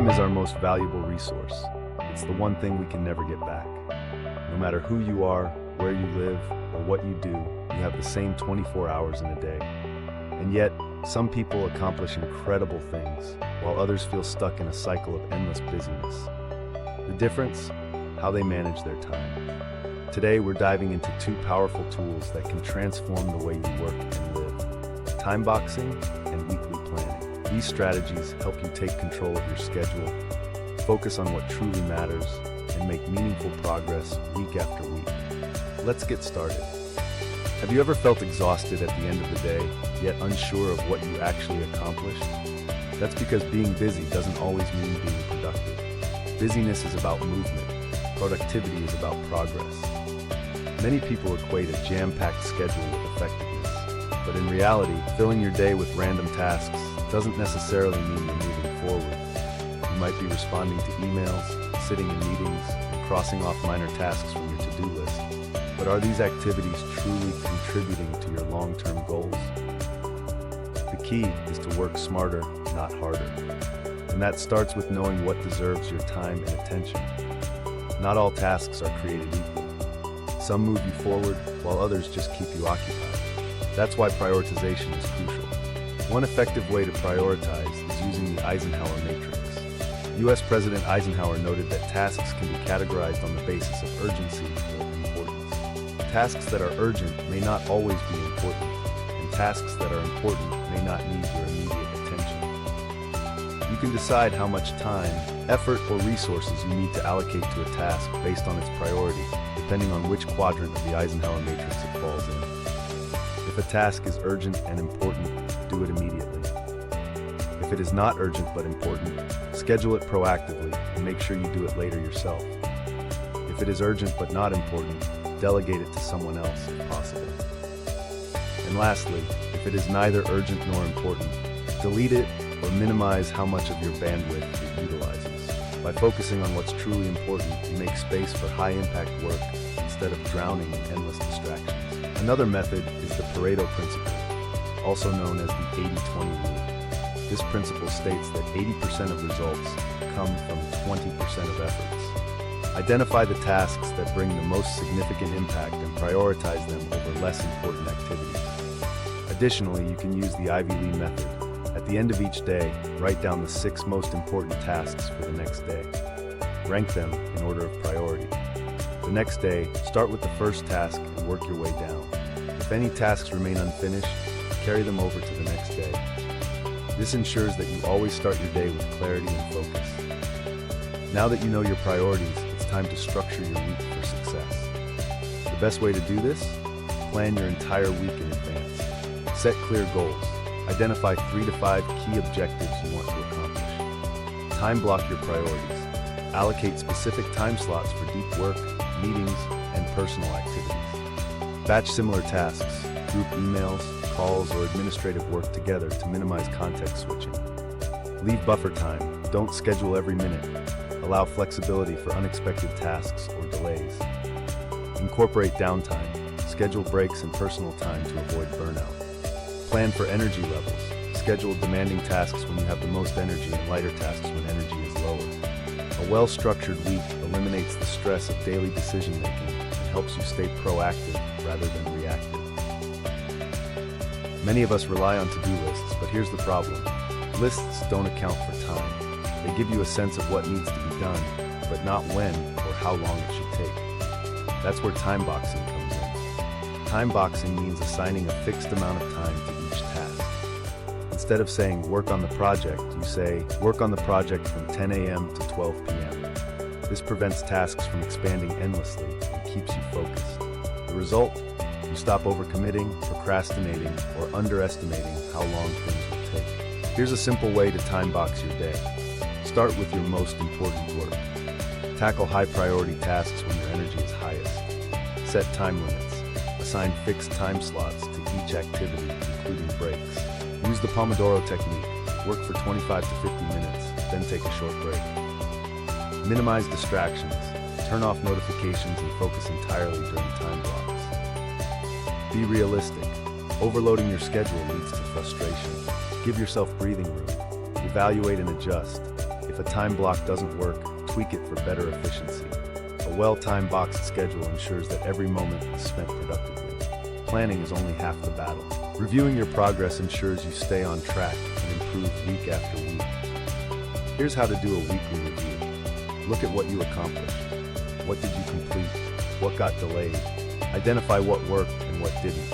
Time is our most valuable resource. It's the one thing we can never get back. No matter who you are, where you live, or what you do, you have the same 24 hours in a day. And yet, some people accomplish incredible things, while others feel stuck in a cycle of endless busyness. The difference? How they manage their time. Today, we're diving into two powerful tools that can transform the way you work and live: time boxing and weekly planning. These strategies help you take control of your schedule, focus on what truly matters, and make meaningful progress week after week. Let's get started. Have you ever felt exhausted at the end of the day, yet unsure of what you actually accomplished? That's because being busy doesn't always mean being productive. Busyness is about movement. Productivity is about progress. Many people equate a jam-packed schedule with effectiveness, but in reality, filling your day with random tasks doesn't necessarily mean you're moving forward. You might be responding to emails, sitting in meetings, and crossing off minor tasks from your to-do list. But are these activities truly contributing to your long-term goals? The key is to work smarter, not harder. And that starts with knowing what deserves your time and attention. Not all tasks are created equal. Some move you forward, while others just keep you occupied. That's why prioritization is crucial. One effective way to prioritize is using the Eisenhower matrix. U.S. President Eisenhower noted that tasks can be categorized on the basis of urgency or importance. Tasks that are urgent may not always be important, and tasks that are important may not need your immediate attention. You can decide how much time, effort, or resources you need to allocate to a task based on its priority, depending on which quadrant of the Eisenhower matrix it falls in. If a task is urgent and important, do it immediately. If it is not urgent but important, schedule it proactively and make sure you do it later yourself. If it is urgent but not important, delegate it to someone else if possible. And lastly, if it is neither urgent nor important, delete it or minimize how much of your bandwidth it utilizes. By focusing on what's truly important, you make space for high-impact work instead of drowning in endless distractions. Another method is the Pareto principle, also known as the 80-20 rule. This principle states that 80% of results come from 20% of efforts. Identify the tasks that bring the most significant impact and prioritize them over less important activities. Additionally, you can use the Ivy Lee method. At the end of each day, write down the 6 most important tasks for the next day. Rank them in order of priority. The next day, start with the first task and work your way down. If any tasks remain unfinished, carry them over to the next day. This ensures that you always start your day with clarity and focus. Now that you know your priorities, it's time to structure your week for success. The best way to do this? Plan your entire week in advance. Set clear goals. Identify 3 to 5 key objectives you want to accomplish. Time block your priorities. Allocate specific time slots for deep work, meetings, and personal activities. Batch similar tasks, group emails, calls, or administrative work together to minimize context switching. Leave buffer time. Don't schedule every minute. Allow flexibility for unexpected tasks or delays. Incorporate downtime. Schedule breaks and personal time to avoid burnout. Plan for energy levels. Schedule demanding tasks when you have the most energy and lighter tasks when energy is lower. A well-structured week eliminates the stress of daily decision-making and helps you stay proactive rather than reactive. Many of us rely on to-do lists, but here's the problem. Lists don't account for time. They give you a sense of what needs to be done, but not when or how long it should take. That's where time boxing comes in. Time boxing means assigning a fixed amount of time to each task. Instead of saying work on the project, you say work on the project from 10 a.m. to 12 p.m. This prevents tasks from expanding endlessly and keeps you focused. The result? You stop overcommitting, procrastinating, or underestimating how long things will take. Here's a simple way to time box your day. Start with your most important work. Tackle high-priority tasks when your energy is highest. Set time limits. Assign fixed time slots to each activity, including breaks. Use the Pomodoro technique. Work for 25 to 50 minutes, then take a short break. Minimize distractions. Turn off notifications and focus entirely during time blocks. Be realistic. Overloading your schedule leads to frustration. Give yourself breathing room. Evaluate and adjust. If a time block doesn't work, tweak it for better efficiency. A well-timed boxed schedule ensures that every moment is spent productively. Planning is only half the battle. Reviewing your progress ensures you stay on track and improve week after week. Here's how to do a weekly review. Look at what you accomplished. What did you complete? What got delayed? Identify what worked and what didn't.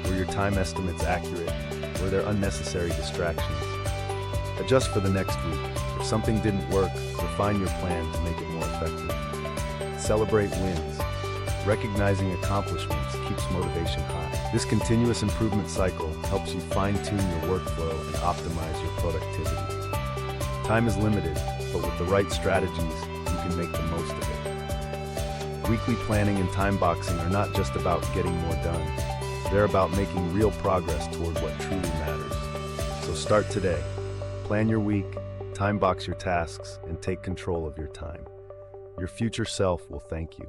Were your time estimates accurate? Were there unnecessary distractions? Adjust for the next week. If something didn't work, refine your plan to make it more effective. Celebrate wins. Recognizing accomplishments keeps motivation high. This continuous improvement cycle helps you fine-tune your workflow and optimize your productivity. Time is limited, but with the right strategies, you can make the most of it. Weekly planning and time boxing are not just about getting more done. They're about making real progress toward what truly matters. So start today. Plan your week, time box your tasks, and take control of your time. Your future self will thank you.